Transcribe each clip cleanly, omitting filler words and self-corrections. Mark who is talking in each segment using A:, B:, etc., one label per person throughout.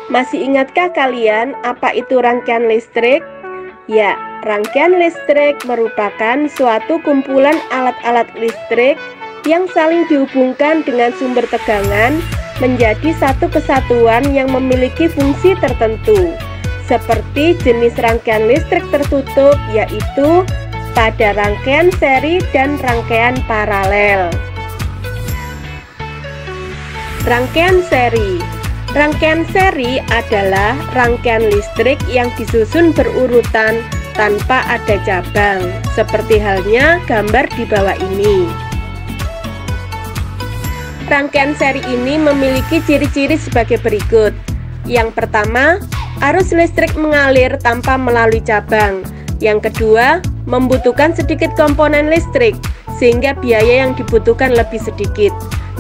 A: Masih ingatkah kalian apa itu rangkaian listrik? Ya, rangkaian listrik merupakan suatu kumpulan alat-alat listrik yang saling dihubungkan dengan sumber tegangan menjadi satu kesatuan yang memiliki fungsi tertentu. Seperti jenis rangkaian listrik tertutup, yaitu pada rangkaian seri dan rangkaian paralel. Rangkaian seri. Rangkaian seri adalah rangkaian listrik yang disusun berurutan tanpa ada cabang, seperti halnya gambar di bawah ini. Rangkaian seri ini memiliki ciri-ciri sebagai berikut. Yang pertama, arus listrik mengalir tanpa melalui cabang. Yang kedua, membutuhkan sedikit komponen listrik, sehingga biaya yang dibutuhkan lebih sedikit.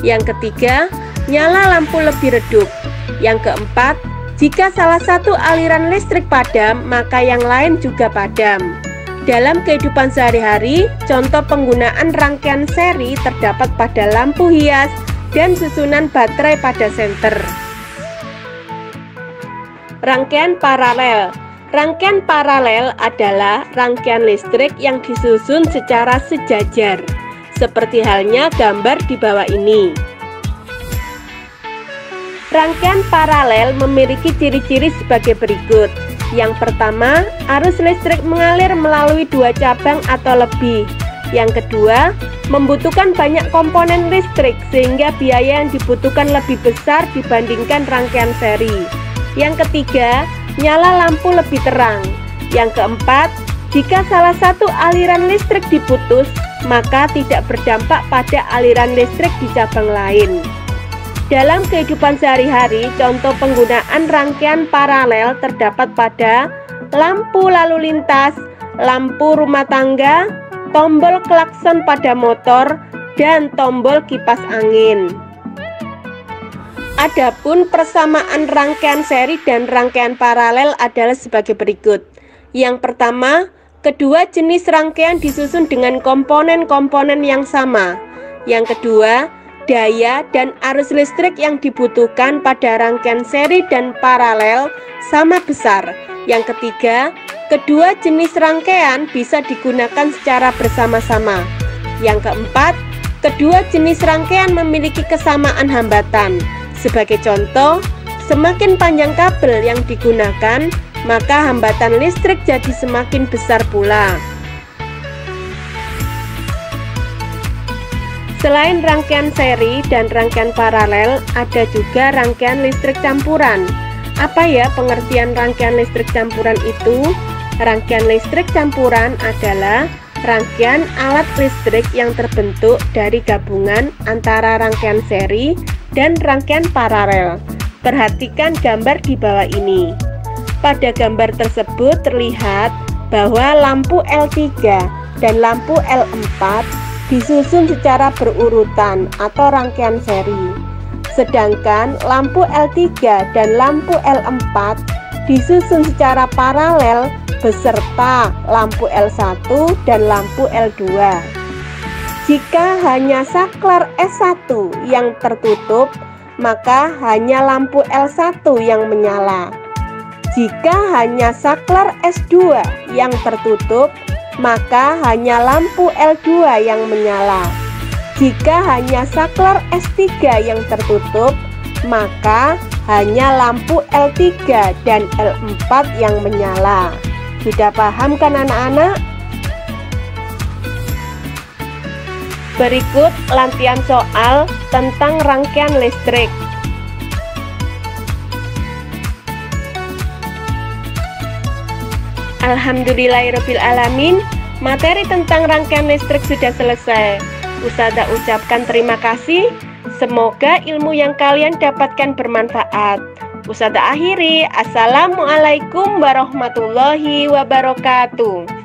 A: Yang ketiga, nyala lampu lebih redup. Yang keempat, jika salah satu aliran listrik padam, maka yang lain juga padam. Dalam kehidupan sehari-hari, contoh penggunaan rangkaian seri terdapat pada lampu hias dan susunan baterai pada senter. Rangkaian paralel. Rangkaian paralel adalah rangkaian listrik yang disusun secara sejajar, seperti halnya gambar di bawah ini. Rangkaian paralel memiliki ciri-ciri sebagai berikut. Yang pertama, arus listrik mengalir melalui dua cabang atau lebih. Yang kedua, membutuhkan banyak komponen listrik sehingga biaya yang dibutuhkan lebih besar dibandingkan rangkaian seri. Yang ketiga, nyala lampu lebih terang. Yang keempat, jika salah satu aliran listrik diputus, maka tidak berdampak pada aliran listrik di cabang lain. Dalam kehidupan sehari-hari, contoh penggunaan rangkaian paralel terdapat pada lampu lalu lintas, lampu rumah tangga, tombol klakson pada motor, dan tombol kipas angin. Adapun persamaan rangkaian seri dan rangkaian paralel adalah sebagai berikut. Yang pertama, kedua jenis rangkaian disusun dengan komponen-komponen yang sama. Yang kedua, daya dan arus listrik yang dibutuhkan pada rangkaian seri dan paralel sama besar. Yang ketiga, kedua jenis rangkaian bisa digunakan secara bersama-sama. Yang keempat, kedua jenis rangkaian memiliki kesamaan hambatan. Sebagai contoh, semakin panjang kabel yang digunakan, maka hambatan listrik jadi semakin besar pula. Selain rangkaian seri dan rangkaian paralel, ada juga rangkaian listrik campuran. Apa ya pengertian rangkaian listrik campuran itu? Rangkaian listrik campuran adalah rangkaian alat listrik yang terbentuk dari gabungan antara rangkaian seri dan rangkaian paralel. Perhatikan gambar di bawah ini. Pada gambar tersebut terlihat bahwa lampu L3 dan lampu L4 disusun secara berurutan atau rangkaian seri. Sedangkan lampu L3 dan lampu L4 disusun secara paralel beserta lampu L1 dan lampu L2. Jika hanya saklar S1 yang tertutup, maka hanya lampu L1 yang menyala. Jika hanya saklar S2 yang tertutup, maka hanya lampu L2 yang menyala. Jika hanya saklar S3 yang tertutup, maka hanya lampu L3 dan L4 yang menyala. Sudah paham kan anak-anak? Berikut lantian soal tentang rangkaian listrik. Alhamdulillahirrabbilalamin, materi tentang rangkaian listrik sudah selesai. Ustazah ucapkan terima kasih. Semoga ilmu yang kalian dapatkan bermanfaat. Ustazah akhiri, assalamualaikum warahmatullahi wabarakatuh.